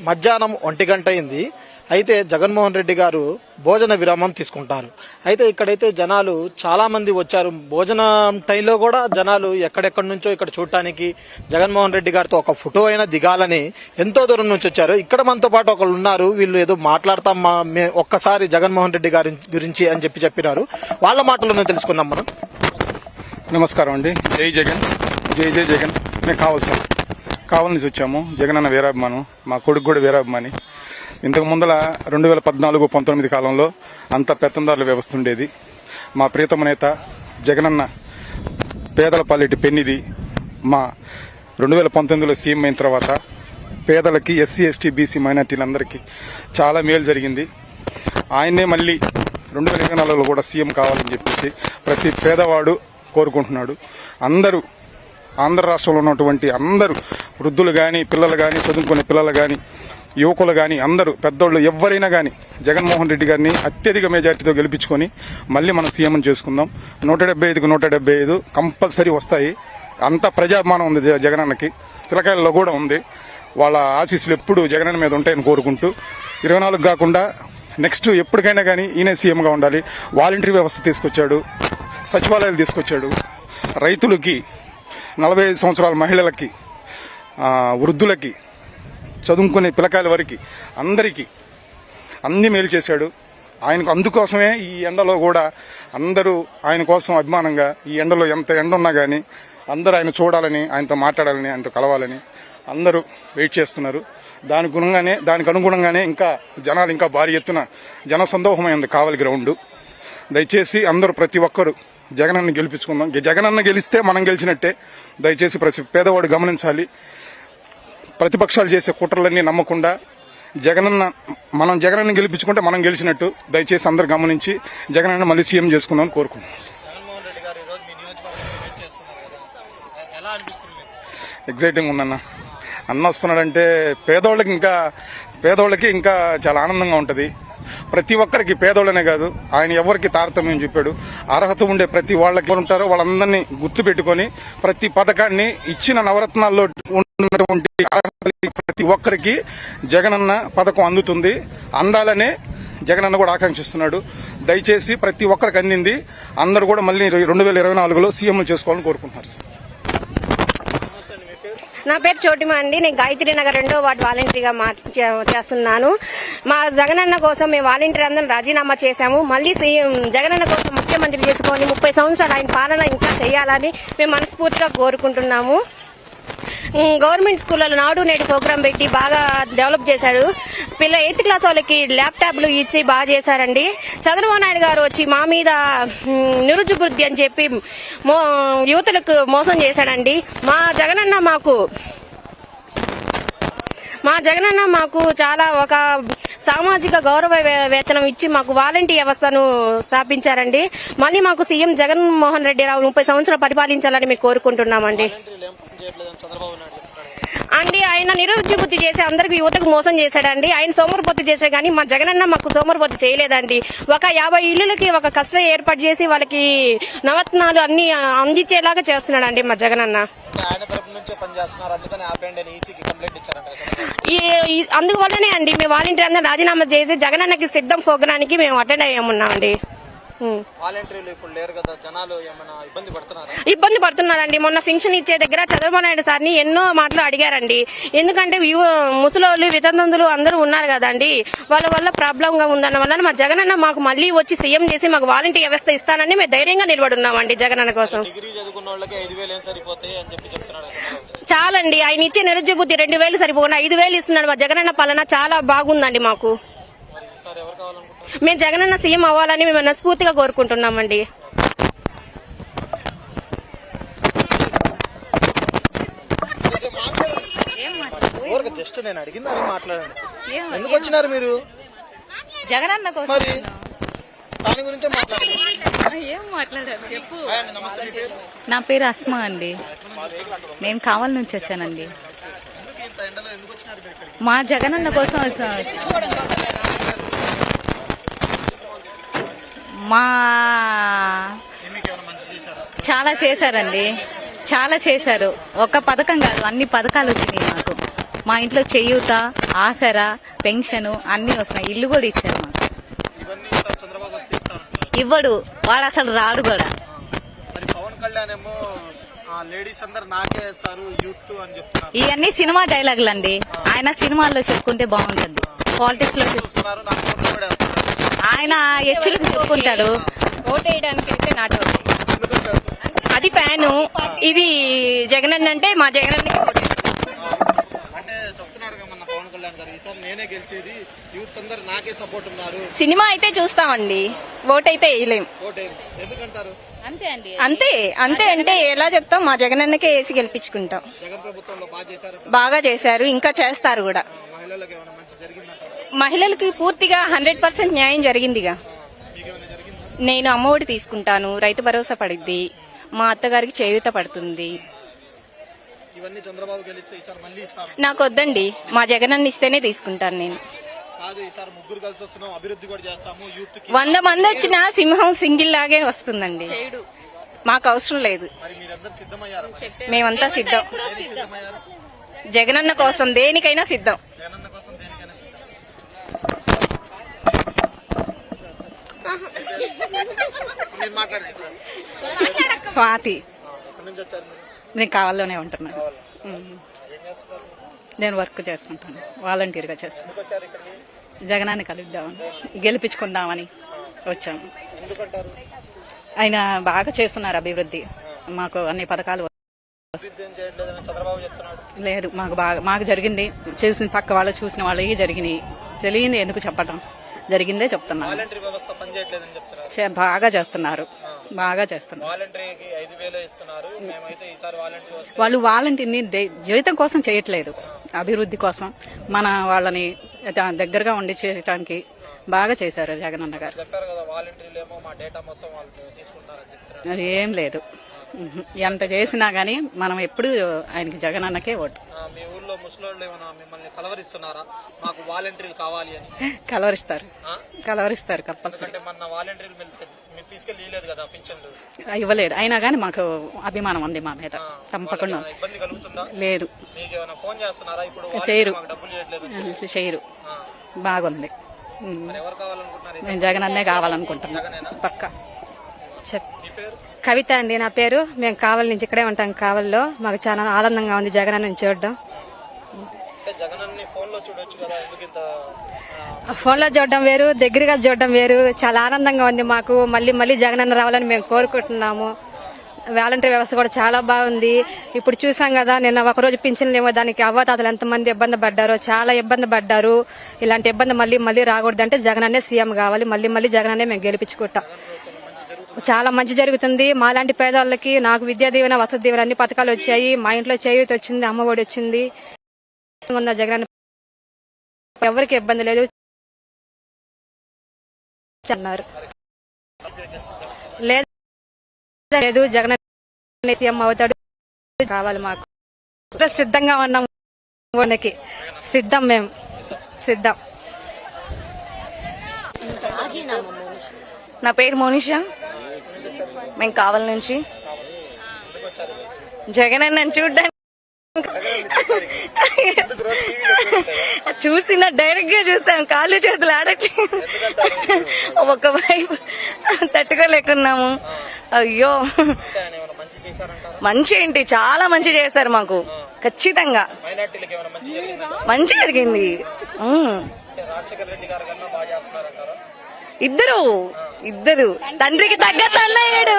మధ్యాహ్నం 1 గంట అయింది. అయితే జగన్మోహన్ రెడ్డి గారు భోజన విరామం తీసుకుంటారు. అయితే ఇక్కడైతే జనాలు చాలా మంది వచ్చారు. భోజనం టైంలో కూడా జనాలు ఎక్కడెక్కడి నుంచో ఇక్కడ చూడటానికి జగన్మోహన్ రెడ్డి గారితో ఒక ఫోటో అయినా దిగాలని ఎంతో దూరం నుంచి వచ్చారు. ఇక్కడ మనతో పాటు ఒకళ్ళు ఉన్నారు. వీళ్ళు ఏదో మాట్లాడతాం ఒక్కసారి జగన్మోహన్ రెడ్డి గారి గురించి అని చెప్పినారు. వాళ్ళ మాటలను తెలుసుకుందాం మనం. నమస్కారం అండి. జై జగన్, జై జై జగన్. మేము కావలి నుంచి వచ్చాము. జగన్ అన్న వీరాభిమానం, మా కొడుకు కూడా వీరాభిమాని. ఇంతకు ముందల 2014-19 కాలంలో అంత పెత్తందారుల వ్యవస్థ ఉండేది. మా ప్రియతమ నేత జగనన్న పేదల పాలిటి పెన్నిది. మా 2019లో సీఎం అయిన తర్వాత పేదలకి, ఎస్సీ ఎస్టీ బీసీ మైనార్టీలందరికీ చాలా మేలు జరిగింది. ఆయన్నే మళ్ళీ 2024లో కూడా సీఎం కావాలని చెప్పేసి ప్రతి పేదవాడు కోరుకుంటున్నాడు. అందరూ ఆంధ్ర రాష్ట్రంలో ఉన్నటువంటి అందరూ వృద్ధులు గాని, పిల్లలు గాని, చదువుకునే పిల్లలు గాని, యువకులు గాని, అందరూ పెద్దోళ్ళు ఎవరైనా గాని జగన్మోహన్ రెడ్డి గారిని అత్యధిక మెజార్టీతో గెలిపించుకొని మళ్ళీ మనం సీఎం చేసుకుందాం. 175కు 175 కంపల్సరీ వస్తాయి. అంత ప్రజాభిమానం ఉంది జగనన్నకి. పిల్లకాయల్లో కూడా ఉంది. వాళ్ళ ఆశీస్సులు ఎప్పుడు జగనన్న మీద ఉంటాయని కోరుకుంటూ 24 కాకుండా నెక్స్ట్ ఎప్పటికైనా కానీ ఈయన సీఎంగా ఉండాలి. వాలంటరీ వ్యవస్థ తీసుకొచ్చాడు, సచివాలయాలు తీసుకొచ్చాడు. రైతులకి, 45 సంవత్సరాల మహిళలకి, వృద్ధులకి, చదువుకునే పిల్లకాయల వరకు అందరికీ అన్ని మేలు చేశాడు. ఆయనకు అందుకోసమే ఈ ఎండలో కూడా అందరూ ఆయన కోసం అభిమానంగా, ఈ ఎండలో ఎంత ఎండ ఉన్నా గానీ అందరూ ఆయన చూడాలని, ఆయనతో మాట్లాడాలని, ఆయనతో కలవాలని అందరూ వెయిట్ చేస్తున్నారు. దానికి అనుగుణంగానే ఇంకా జనాలు ఇంకా భారీ ఎత్తున జనసందోహమైంది కావలి గ్రౌండ్. దయచేసి అందరూ ప్రతి ఒక్కరూ జగనన్న గెలిపించుకుందాం. జగనన్న గెలిస్తే మనం గెలిచినట్టే. దయచేసి ప్రతి పేదవాడు గమనించాలి. ప్రతిపక్షాలు చేసే కుట్రలన్నీ నమ్మకుండా మనం జగనన్న గెలిపించుకుంటే మనం గెలిచినట్టు. దయచేసి అందరూ గమనించి జగనన్న మళ్ళీ సీఎం చేసుకుందామని కోరుకుంటున్నాం. ఎగ్జైటింగ్ ఉందన్న. అన్న వస్తున్నాడంటే పేదోళ్ళకి ఇంకా చాలా ఆనందంగా ఉంటది. ప్రతి ఒక్కరికి, పేదోళ్ళనే కాదు, ఆయన ఎవరికి తారతమ్యం చెప్పాడు. అర్హత ఉండే ప్రతి వాళ్ళకి ఉంటారో వాళ్ళందరినీ గుర్తు పెట్టుకుని ప్రతి పథకాన్ని ఇచ్చిన నవరత్నాల్లో ఉన్నటువంటి ప్రతి ఒక్కరికి జగనన్న పథకం అందుతుంది. అందాలనే జగనన్న కూడా ఆకాంక్షిస్తున్నాడు. దయచేసి ప్రతి ఒక్కరికి అందింది. అందరూ కూడా మళ్ళీ 2024లో సీఎం చేసుకోవాలని కోరుకుంటున్నారు. నా పేరు చోటిమా అండి. నేను గాయత్రి నగర్ 2వ వార్డు వాలంటరీగా చేస్తున్నాను. మా జగనన్న కోసం మేము వాలంటీర్ అందరం రాజీనామా చేశాము. మళ్ళీ సీఎం జగనన్న కోసం ముఖ్యమంత్రి చేసుకొని 30 సంవత్సరాలు ఆయన పాలన ఇంకా చేయాలని మేము మనస్ఫూర్తిగా కోరుకుంటున్నాము. గవర్నమెంట్ స్కూళ్లలో నాడు నేడు ప్రోగ్రాం పెట్టి బాగా డెవలప్ చేశారు. 8th క్లాస్ వాళ్ళకి ల్యాప్టాప్లు ఇచ్చి బాగా చేశారండి. చంద్రబాబు నాయుడు గారు వచ్చి మా మీద నిరుద్యోగృద్ధి అని చెప్పి యువతులకు మోసం చేశాడండి. మా జగనన్న మాకు చాలా ఒక సామాజిక గౌరవ వేతనం ఇచ్చి మాకు వాలంటీ వ్యవస్థను స్థాపించారండి. మళ్ళీ మాకు సీఎం జగన్మోహన్ రెడ్డి 30 సంవత్సరాలు పరిపాలించాలని మేము కోరుకుంటున్నామండి. ఆయన నిరుద్యోగ చేసి అందరికి యువతకు మోసం చేశాడండి. ఆయన సోమరిపోతు చేశాడు కానీ మా జగనన్న మాకు సోమరిపోతు చేయలేదండి. ఒక 50 ఇళ్లకి ఒక కష్టం ఏర్పాటు చేసి వాళ్ళకి నవరత్నాలు అన్ని అందించేలాగా చేస్తున్నాడండి మా జగనన్న. అందువల్లనే అండి మేము వాలంటీర్ అందరూ రాజీనామా చేసి జగనన్నకి సిద్ధం ప్రోగ్రానికి మేము అటెండ్ అయ్యామున్నామండి. ఇబ్బంది పడుతున్నారండి. మొన్న ఫంక్షన్ ఇచ్చే దగ్గర చంద్రబాబు నాయుడు సార్ని ఎన్నో మాటలు అడిగారండి. ఎందుకంటే ముసలోళ్ళు, వితంతువులు అందరూ ఉన్నారు కదండి, వాళ్ళ వల్ల ప్రాబ్లం గా ఉందన్న వల్ల మా జగనన్న మాకు మళ్ళీ వచ్చి సీఎం చేసి మాకు వాలంటీర్ వ్యవస్థ ఇస్తానని మేము ధైర్యంగా నిలబడున్నామండి జగనన్న కోసం. చాలండి, ఆయన ఇచ్చే నిరుద్యోగ బుద్ధి 2000 సరిపోకుండా 5000 ఇస్తున్నాడు. మా జగనన్న పాలన చాలా బాగుందండి మాకు. మేము జగనన్న సీఎం అవ్వాలని మేము మనస్ఫూర్తిగా కోరుకుంటున్నామండి. జస్ట్ నేను అడిగిందని మాట్లాడండి. ఎందుకు వచ్చినారు మీరు? జగనన్న కోసం. దాని గురించే మాట్లాడండి. ఏం మాట్లాడారు చెప్పు. నా పేరు అస్మా అండి. నేను కావలి నుంచి వచ్చానండి. మా జగనన్న కోసం చాలా చేశారండి, చాలా చేశారు. ఒక్క పథకం కాదు, అన్ని పథకాలు వచ్చినాయి మాకు. మా ఇంట్లో చేయూత, ఆసరా, పెన్షన్ అన్ని వస్తున్నాయి. ఇల్లు కూడా ఇచ్చారు మాకు. ఇవన్నీ ఈసారి చంద్రబాబు వస్తే ఇస్తానంటున్నారు. ఇవ్వడు, వాడు అసలు రాడు కూడా. మరి పవన్ కళ్యాణ్ ఏమో లేడీస్ అందరు నాకే వేస్తారు యూత్ అని చెప్తున్నారు. ఇవన్నీ సినిమా డైలాగులు అండి. ఆయన సినిమాల్లో చెప్పుకుంటే బాగుంటుంది. పాలిటిక్స్ లో చూస్తున్నారు, నాకు ఓట్లు కూడా వేస్తున్నారు. ఆయన హెచ్చులకు చెప్పుకుంటాడు. ఓటేయడానికి అయితే నాటు ఎందుకంటే అది ఫ్యాను. ఇది జగనన్న అంటే మా జగనన్నకి అంటే చెప్తున్నారు కదా మన పవన్ కళ్యాణ్ గారు, ఈసారి నేనే గెలిచేది, యూత్ అందరు నాకే సపోర్ట్ ఉన్నారు. సినిమా అయితే చూస్తామండి, ఓటైతే వేయలేం. ఓటే ఎందుకంటారు? అంతే అండి. అంతే అంతే అంటే ఎలా చెప్తాం, మా జగనన్నకే వేసి గెలిపించుకుంటాం. జగన్ ప్రభుత్వంలో బాగా చేశారు, బాగా చేశారు, ఇంకా చేస్తారు కూడా. మహిళలకు ఏమైనా మంచి జరిగిందంటారు? మహిళలకి పూర్తిగా 100% న్యాయం జరిగిందిగా. మీకేమైనా జరిగిందా? నేను అమ్మఒడి తీసుకుంటాను, రైతు భరోసా పడిద్ది, మా అత్తగారికి చేయూత పడుతుంది. ఇవన్నీ చంద్రబాబు గెలిస్తే ఈసారి మళ్ళీ ఇస్తాను. నాకు వద్దండి, మా జగనన్న ఇస్తేనే తీసుకుంటాను నేను. కాదు, ఈసారి ముగ్గురు కలిసి వస్తున్నాం, అభివృద్ధి కూడా చేస్తాము, యూత్ కి 100 మంది వచ్చినా సింహం సింగిల్ లాగే వస్తుందండి. మాకు అవసరం లేదు. మరి మీరందరూ సిద్ధమయ్యారు? మేమంతా సిద్ధం. సిద్ధమయ్యారు. జగనన్న కోసం దేనికైనా సిద్ధం. జగనన్న కోసం దేనికైనా సిద్ధం. మీరు మాట్లాడండి. స్వాతి. ఎక్కడి నుంచి వచ్చారు మీరు? నేను కావాలలోనే ఉంటున్నాను. ఏం చేస్తున్నారు? నేను వర్క్ చేసుకుంటాను, వాలంటీర్గా చేస్తాను. ఎందుకు వచ్చారు ఇక్కడికి? జగనాన్ని కలుద్దామని, గెలిపించుకుందామని వచ్చాము. ఎందుకంటారు? ఆయన బాగా చేస్తున్నారు అభివృద్ధి. మాకు అన్ని పథకాలు అభివృద్ధి ఏం చేయట్లేదని చంద్రబాబు చెప్తున్నాడు. లేదు, మాకు జరిగింది, చూసిన పక్క వాళ్ళు చూసిన వాళ్ళకి జరిగినాయి. తెలియంది ఎందుకు చెప్పటం, జరిగిందే చెప్తున్నాను. వాలంటరీ వ్యవస్థ పనిచేయట్లేదని చెప్తున్నారు. బాగా చేస్తున్నారు, బాగా చేస్తున్నారు. వాలంటరీకి 5,000 ఇస్తున్నారు. మేమైతే ఈసారి వాలంటరీ వస్తే వాళ్ళు వాలంటీర్ని జీవితం కోసం చేయట్లేదు, అభివృద్ధి కోసం మన వాళ్ళని దగ్గరగా ఉండి చేయటానికి బాగా చేశారు జగనన్న గారు. చెప్పారు కదా, వాలంటీర్లు ఏమో మా డేటా మొత్తం వాళ్ళు తీసుకుంటారని చెప్తున్నారు. అది ఏం లేదు, ఎంత చేసినా గానీ మనం ఎప్పుడు ఆయనకి జగనన్నకే ఓటు. మీ ఊర్లో ముసలోళ్ళు ఏమైనా మిమ్మల్ని కలవరిస్తున్నారా, మాకు వాలంటీర్లు కావాలి అని? కలవరిస్తారు కంపల్సరీ. ఎందుకంటే మన వాలంటీర్లు మీరు తీసుకెళ్లి ఇవ్వలేదు కదా పింఛన్లు. ఇవ్వలేదు, అయినా గానీ మాకు అభిమానం ఉంది మా మీద, తప్పకుండా. వాళ్ళకి ఇబ్బంది కలుగుతుందా? లేదు, మీకు ఏమైనా ఫోన్ చేస్తున్నారా ఇప్పుడు? చేయరు. మాకు డబ్బులు చేయట్లేదు. చేయరు, బాగుంది. మరి ఎవరు కావాలనుకుంటున్నారు? నేను జగనన్నే కావాలనుకుంటున్నా జగనేనా? పక్క. మీ పేరు? కవిత అండి నా పేరు. మేము కావలి నుంచి ఇక్కడే ఉంటాం. కావలిలో మాకు చాలా ఆనందంగా ఉంది జగనన్నని చూడడం. అంటే జగనన్ని ఫోన్ లో చూడొచ్చు కదా, ఎందుకు ఇంత ఫోన్ లో చూడడం వేరు, దగ్గరగా చూడడం వేరు. చాలా ఆనందంగా ఉంది మాకు. మళ్ళీ మళ్ళీ జగనన్న రావాలని మేము కోరుకుంటున్నాము. వాలంటీర్ వ్యవస్థ కూడా చాలా బాగుంది. ఇప్పుడు చూసాం కదా, నిన్న ఒకరోజు పింఛన్లు ఏమో దానికి అవ్వతాతలు ఎంతమంది ఇబ్బంది పడ్డారో, చాలా ఇబ్బంది పడ్డారు. ఇలాంటి ఇబ్బంది మళ్ళీ మళ్ళీ రాకూడదంటే జగనన్నే సీఎం కావాలి. మళ్ళీ మళ్ళీ జగనన్నే మేము గెలిపించుకుంటాం. చాలా మంచి జరుగుతుంది. మాలాంటి పేదవాళ్ళకి నాకు విద్యా దీవెన, వసతి దీవెన అన్ని పథకాలు వచ్చాయి. మా ఇంట్లో చేయూత వచ్చింది, అమ్మఒడి వచ్చింది. జగన్ ఎవరికి ఇబ్బంది లేదు అన్నారు. లేదు, జగన్ సీఎం అవుతాడు, కావాలి మాకు. సిద్ధంగా ఉన్నాం, సిద్ధం, మేము సిద్ధం. నా పేరు మోనిషా, మేము కావాలి నుంచి. జగనన్న చూడ్డానికి చూసిన డైరెక్ట్ గా చూసాం, కాళ్ళు చేతులు ఆడట్లేదు. ఒక వైపు తట్టుకోలేకున్నాము. అయ్యో, మంచి ఏంటి, చాలా మంచి చేశారు మాకు. ఖచ్చితంగా మైనార్టీలకు ఏమైనా మంచి జరిగిందా? మంచి జరిగింది. రాజశేఖర రెడ్డి గారు కన్నా బాగా చేస్తున్నారంటారా? ఇద్దరు తండ్రికి తగ్గట్టు అన్నయ్యాడు.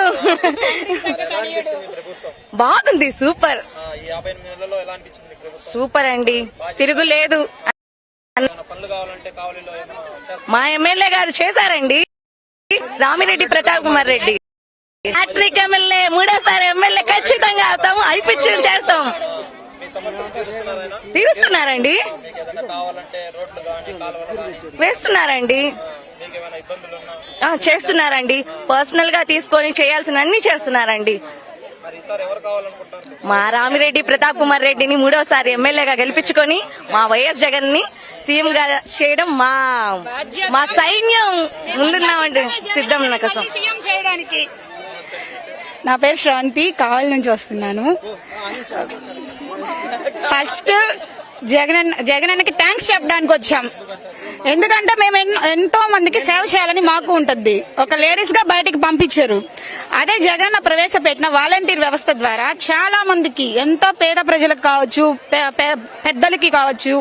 బాగుంది, సూపర్. ఈ 58 నెలల్లో ఎలా అనిపించింది ప్రభుత్వం? సూపర్ అండి, తిరుగులేదు. పనులు కావాలంటే కావలిలో ఏమైనా చేస్తారా? మా ఎమ్మెల్యే గారు చేశారండి, రామిరెడ్డి ప్రతాప్ కుమార్ రెడ్డి. హ్యాట్రిక్ ఎమ్మెల్యే, మూడోసారి ఎమ్మెల్యే ఖచ్చితంగా అవుతాము, అయిపించి చేస్తాం. మీ సమస్యలు తీరుస్తున్నారైనా? తీరుస్తున్నారండి, మీకు ఏదైనా కావాలంటే రోడ్లు కానీ కాలువలు కానీ వేస్తున్నారండి, మీకు ఏమైనా ఇబ్బందులు ఉన్నా చేస్తున్నారండి. పర్సనల్ గా తీసుకొని చేయాల్సిన అన్ని చేస్తున్నారండి. మరి ఈసారి ఎవరు కావాలనుకుంటారు? మా రామిరెడ్డి ప్రతాప్ కుమార్ రెడ్డిని మూడోసారి ఎమ్మెల్యేగా గెలిపించుకొని మా వైఎస్ జగన్ ని సీఎం గా చేయడం మా సైన్యం ముందున్నామండి, సిద్ధం నా కోసం. నా పేరు శ్రాంతి, కావలి నుంచి వస్తున్నాను. జగనన్నకి థ్యాంక్స్ చెప్పడానికి వచ్చాం. ఎందుకంటే మేము ఎంతో మందికి సేవ చేయాలని మాకు ఉంటుంది. ఒక లేడీస్ గా బయటకు పంపించారు. అదే జగనన్న ప్రవేశపెట్టిన వాలంటీర్ వ్యవస్థ ద్వారా చాలా మందికి, ఎంతో పేద ప్రజలకు కావచ్చు, పెద్దలకి కావచ్చు,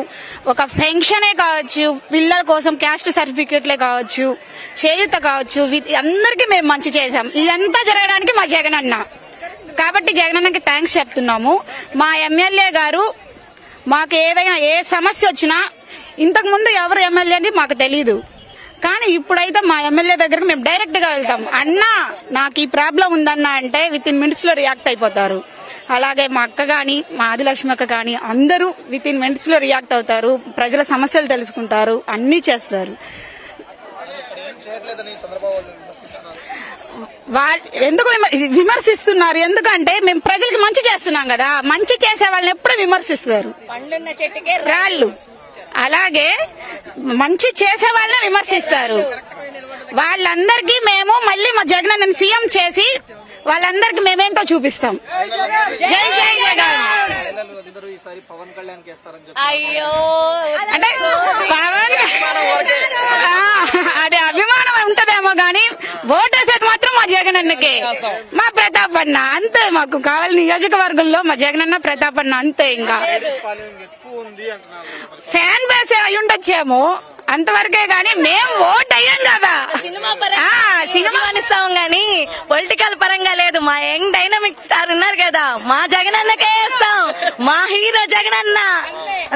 ఒక పెన్షనే కావచ్చు, పిల్లల కోసం క్యాస్ట్ సర్టిఫికెట్లే కావచ్చు, చేయూత కావచ్చు, అందరికీ మేము మంచి చేశాం. ఇదంతా జరగడానికి మా జగనన్న. కాబట్టి జగనన్నకి థ్యాంక్స్ చెప్తున్నాము. మా ఎమ్మెల్యే గారు మాకు ఏదైనా ఏ సమస్య వచ్చినా, ఇంతకు ముందు ఎవరు ఎమ్మెల్యే అని మాకు తెలీదు, కానీ ఇప్పుడైతే మా ఎమ్మెల్యే దగ్గరకు మేము డైరెక్ట్ గా వెళ్తాం. అన్నా నాకు ఈ ప్రాబ్లం ఉందన్నా అంటే విత్ ఇన్ మినిట్స్ లో రియాక్ట్ అయిపోతారు. అలాగే మా అక్క గాని, మా ఆదిలక్ష్మి అక్క గాని అందరూ విత్ ఇన్ మినిట్స్ లో రియాక్ట్ అవుతారు. ప్రజల సమస్యలు తెలుసుకుంటారు, అన్ని చేస్తారు. ఎందుకు విమర్శిస్తున్నారు? ఎందుకంటే మేము ప్రజలకు మంచి చేస్తున్నాం కదా. మంచి చేసే వాళ్ళని ఎప్పుడు విమర్శిస్తారు రాళ్ళు. అలాగే మంచి చేసే వాళ్ళని విమర్శిస్తారు. వాళ్ళందరికీ మేము మళ్ళీ మా జగనన్నని సీఎం చేసి వాళ్ళందరికీ మేమేంటో చూపిస్తాం. జై జై జగన్. అయ్యో అంటే పవన్ అదే అభిమానం ఉంటదేమో గానీ ఓటేసేది మాత్రం మా జగనన్నకే, మా ప్రతాప్ అన్న. అంతే మాకు కావాలి. నియోజకవర్గంలో మా జగనన్న, ప్రతాప్ అన్న అంతే. ఇంకా ఫ్యాన్ బేస్ అయి ఉండొచ్చేమో అంతవరకే గానీ మేము ఓట్ అయ్యాం కదా. సినిమా అనిస్తాం గానీ పొలిటికల్ పరంగా లేదు. మా యంగ్ డైనమిక్ స్టార్ ఉన్నారు కదా, మా జగనన్నకే వేస్తాం. మా హీరో జగనన్న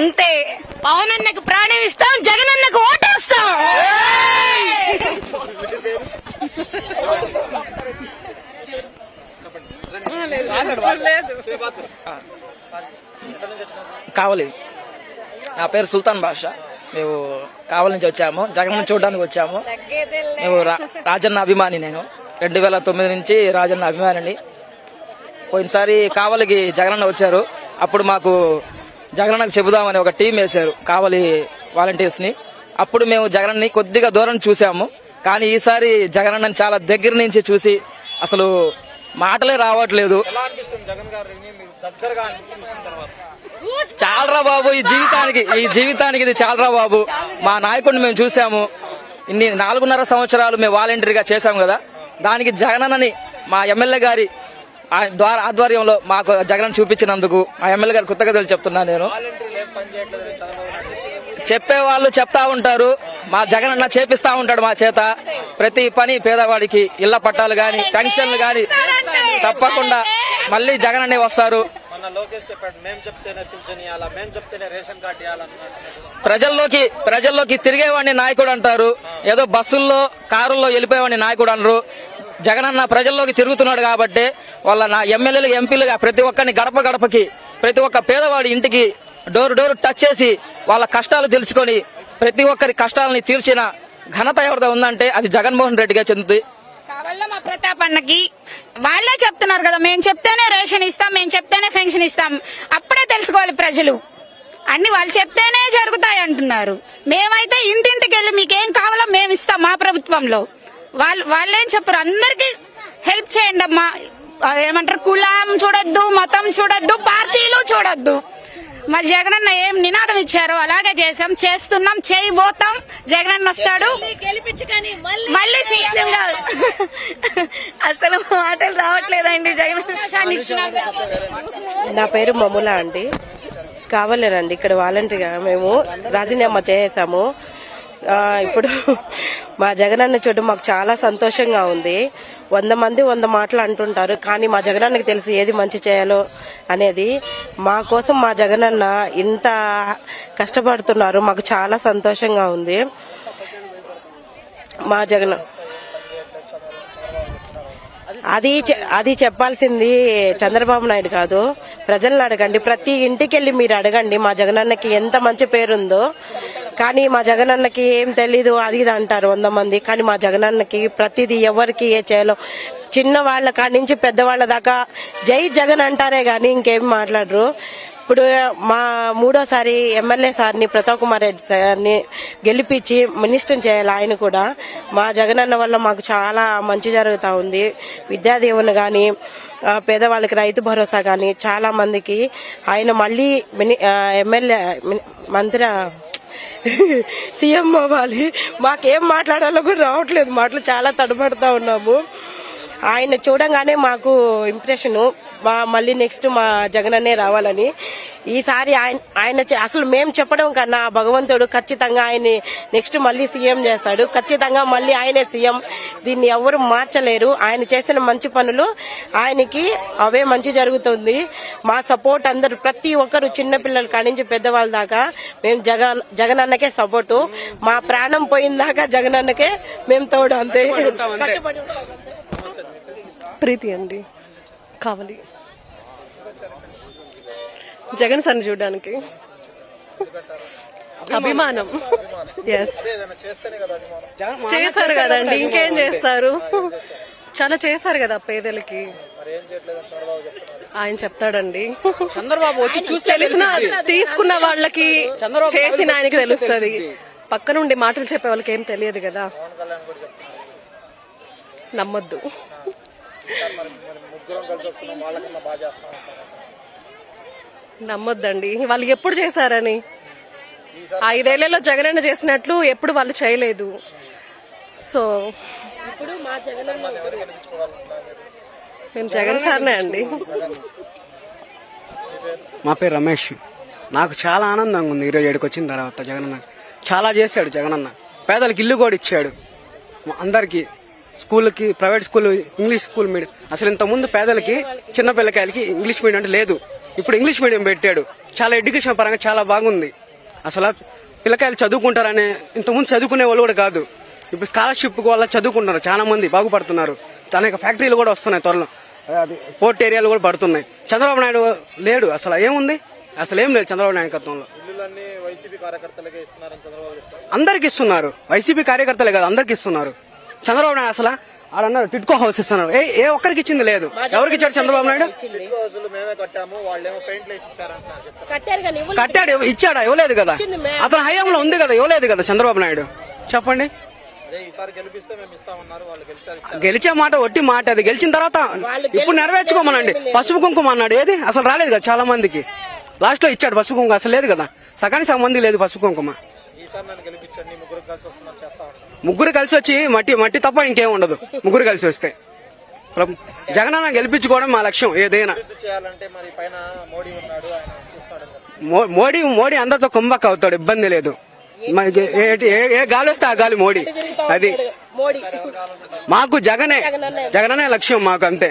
అంతే. పవన్ అన్నకు ప్రాణం ఇస్తాం, జగనన్నకు ఓటేస్తాం. కావలి. నా పేరు సుల్తాన్ బాషా. మేము కావలి నుంచి వచ్చాము, జగన్ చూడడానికి వచ్చాము. మేము రాజన్న అభిమాని. నేను 2009 నుంచి రాజన్న అభిమానిని. పోయినసారి కావలికి జగనన్న వచ్చారు. అప్పుడు మాకు జగనన్నకు చెబుదామని ఒక టీం వేశారు, కావలి వాలంటీర్స్ ని. అప్పుడు మేము జగనన్ని కొద్దిగా దూరం చూసాము. కానీ ఈసారి జగనన్నని చాలా దగ్గర నుంచి చూసి అసలు మాటలే రావట్లేదు. చాలరా బాబు, ఈ జీవితానికి ఇది చాలరా బాబు. మా నాయకుడిని మేము చూసాము. 4.5 సంవత్సరాలు మేము వాలంటీర్గా చేశాము కదా. దానికి జగనన్నని మా ఎమ్మెల్యే గారి ఆధ్వర్యంలో మాకు జగన్ చూపించినందుకు మా ఎమ్మెల్యే గారి కృతజ్ఞతలు చెప్తున్నాను. నేను చెప్పేవాళ్ళు చెప్తా ఉంటారు, మా జగనన్న చేపిస్తా ఉంటాడు మా చేత. ప్రతి పని పేదవాడికి ఇళ్ల పట్టాలు గాని, పెన్షన్లు గాని తప్పకుండా మళ్ళీ జగనన్నే వస్తారు. ప్రజల్లోకి తిరిగేవాడిని నాయకుడు అంటారు. ఏదో బస్సుల్లో, కారుల్లో వెళ్ళిపోయేవాడిని నాయకుడు అనరు. జగనన్న ప్రజల్లోకి తిరుగుతున్నాడు కాబట్టి నా ఎమ్మెల్యేలు, ఎంపీలుగా ప్రతి ఒక్కరిని గడప గడపకి, ప్రతి ఒక్క పేదవాడి ఇంటికి డోర్ టచ్ చేసి వాళ్ళ కష్టాలు తెలుసుకొని ప్రతి ఒక్కరి కష్టాలని తీర్చిన ఘనత ఎవరిదో ఉందంటే అది జగన్మోహన్ రెడ్డిగా చెందుతుంది. కావాలో మా ప్రతాప్ అన్నకి వాళ్ళే చెప్తున్నారు కదా, మేము చెప్తేనే రేషన్ ఇస్తాం, మేము చెప్తేనే పెన్షన్ ఇస్తాం. అప్పుడే తెలుసుకోవాలి ప్రజలు, అన్ని వాళ్ళు చెప్తేనే జరుగుతాయి అంటున్నారు. మేమైతే ఇంటింటికి వెళ్ళి మీకేం కావాలో మేము ఇస్తాం మా ప్రభుత్వంలో. వాళ్ళేం చెప్పరు, అందరికి హెల్ప్ చేయండి అమ్మా. ఏమంటారు, కులం చూడొద్దు, మతం చూడొద్దు, పార్టీలు చూడొద్దు. మా జగనన్న ఏం నినాదం ఇచ్చారో అలాగే చేసాం, చేస్తున్నాం, చేయబోతాం. జగనన్న వస్తాడు మళ్ళీ సీఎం గా. అసలు మాటలు రావట్లేదండి. జగన్ నా పేరు మముల అండి, కావాలేనండి. ఇక్కడ వాలంటీర్గా మేము రాజీనామా చేసాము. ఇప్పుడు మా జగనన్న చూడడం మాకు చాలా సంతోషంగా ఉంది. 100 మంది 100 మాటలు అంటుంటారు, కానీ మా జగనన్నకి తెలుసు ఏది మంచి చేయాలో అనేది. మా కోసం మా జగనన్న ఇంత కష్టపడుతున్నారు, మాకు చాలా సంతోషంగా ఉంది. మా జగన్ అది చెప్పాల్సింది చంద్రబాబు నాయుడు కాదు, ప్రజలను అడగండి. ప్రతి ఇంటికి వెళ్ళి మీరు అడగండి మా జగనన్నకి ఎంత మంచి పేరుందో. కానీ మా జగనన్నకి ఏం తెలీదు అది ఇది అంటారు 100 మంది. కానీ మా జగనన్నకి ప్రతిదీ ఎవరికి ఏ చేయాలో, చిన్న వాళ్ళ కాడి నుంచి పెద్దవాళ్ల దాకా జై జగన్ అంటారే గాని ఇంకేం మాట్లాడరు. ఇప్పుడు మా మూడోసారి ఎమ్మెల్యే సార్ని ప్రతాప్ కుమార్ రెడ్డి సార్ని గెలిపించి మినిస్టర్ చేయాలి. ఆయన కూడా మా జగనన్న వల్ల మాకు చాలా మంచి జరుగుతా ఉంది. విద్యాదీవెన గాని, పేదవాళ్ళకి రైతు భరోసా గాని చాలా మందికి ఆయన మళ్ళీ ఎమ్మెల్యే మంత్రి సీఎం అవ్వాలి. మాకేం మాట్లాడాలో కూడా రావట్లేదు, మాటలు చాలా తడబడతా ఉన్నాము. ఆయన చూడంగానే మాకు ఇంప్రెషన్ మళ్ళీ నెక్స్ట్ మా జగనన్నే రావాలని. ఈసారి ఆయన అసలు మేము చెప్పడం కన్నా భగవంతుడు ఖచ్చితంగా ఆయన నెక్స్ట్ మళ్ళీ సీఎం చేస్తాడు. ఖచ్చితంగా మళ్ళీ ఆయనే సీఎం. దీన్ని ఎవరు మార్చలేరు. ఆయన చేసిన మంచి పనులు ఆయనకి అవే మంచి జరుగుతుంది. మా సపోర్ట్ అందరు ప్రతి ఒక్కరు చిన్నపిల్లల కాడి నుంచి పెద్దవాళ్ళ దాకా మేము జగనన్నకే సపోర్టు. మా ప్రాణం పోయిన దాకా జగనన్నకే మేము తోడు. అంతే. ప్రీతి అండి, కావాలి జగన్ సార్ని చూడడానికి. అభిమానం. ఎస్, చేశారు కదండి, ఇంకేం చేస్తారు? చాలా చేశారు కదా పేదలకి. ఆయన చెప్తాడండి. చంద్రబాబు వచ్చి చూసి తెలిసిన తీసుకున్న వాళ్ళకి చేసిన ఆయనకి తెలుస్తుంది. పక్కనుండి మాటలు చెప్పే వాళ్ళకి ఏం తెలియదు కదా, నమ్మొద్దు. నమ్మొద్దండి. వాళ్ళు ఎప్పుడు చేశారని, 5 ఏళ్లలో జగనన్న చేసినట్లు ఎప్పుడు వాళ్ళు చేయలేదు. సో ఇప్పుడు మా జగనన్న మేము జగన్ సార్నే అండి. మా పేరు రమేష్. నాకు చాలా ఆనందంగా ఉంది ఈరోజు ఇక్కడికి వచ్చిన తర్వాత. జగనన్న చాలా చేశాడు. జగనన్న పేదలకు ఇల్లు కూడా ఇచ్చాడు. అందరికి స్కూల్కి, private school, English school medium. అసలు ఇంతకుముందు పేదలకి, చిన్న పిల్లకాయలకి ఇంగ్లీష్ మీడియం అంటే లేదు. ఇప్పుడు ఇంగ్లీష్ మీడియం పెట్టాడు. చాలా ఎడ్యుకేషన్ పరంగా చాలా బాగుంది. అసలు పిల్లకాయలు చదువుకుంటారనే, ఇంతకుముందు చదువుకునే వాళ్ళు కూడా కాదు. ఇప్పుడు స్కాలర్షిప్ వల్ల చదువుకుంటున్నారు, చాలా మంది బాగుపడుతున్నారు. అనేక ఫ్యాక్టరీలు కూడా వస్తున్నాయి త్వరలో, పోర్ట్ ఏరియాలు కూడా పడుతున్నాయి. చంద్రబాబు నాయుడు లేడు. అసలు ఏముంది? అసలు ఏం లేదు చంద్రబాబు నాయకత్వంలో. అందరికి ఇస్తున్నారు. వైసీపీ కార్యకర్తలే కాదు, అందరికి ఇస్తున్నారు. చంద్రబాబు నాయుడు అసలు ఆడన్నారు టిట్కో హౌస్ ఇస్తున్నారు. ఏ ఒక్కరికి ఇచ్చింది లేదు. ఎవరికి ఇచ్చాడు చంద్రబాబు నాయుడు? కట్టాడు, ఇచ్చాడా? ఇవ్వలేదు కదా. అతని హయాంలో ఉంది కదా, ఇవ్వలేదు కదా చంద్రబాబు నాయుడు. చెప్పండి. గెలిచే మాట ఒట్టి మాట. అది గెలిచిన తర్వాత ఇప్పుడు నెరవేర్చుకోమనండి. పసుపు కుంకుమ అన్నాడు, ఏది అసలు రాలేదు కదా. చాలా మందికి లాస్ట్ లో ఇచ్చాడు పసుపు కుంకుమ, అసలు లేదు కదా. సగానికి సగం మంది లేదు పసుపు కుంకుమ. ముగ్గురు కలిసి వచ్చి మట్టి తప్ప ఇంకేం ఉండదు. ముగ్గురు కలిసి వస్తే జగనన్న గెలిపించుకోవడం మా లక్ష్యం. ఏదైనా మోడీ అందరితో కుంభక్ అవుతాడు, ఇబ్బంది లేదు. ఏ గాలి వస్తే ఆ గాలి మోడీ. అది మాకు జగనే లక్ష్యం మాకు, అంతే.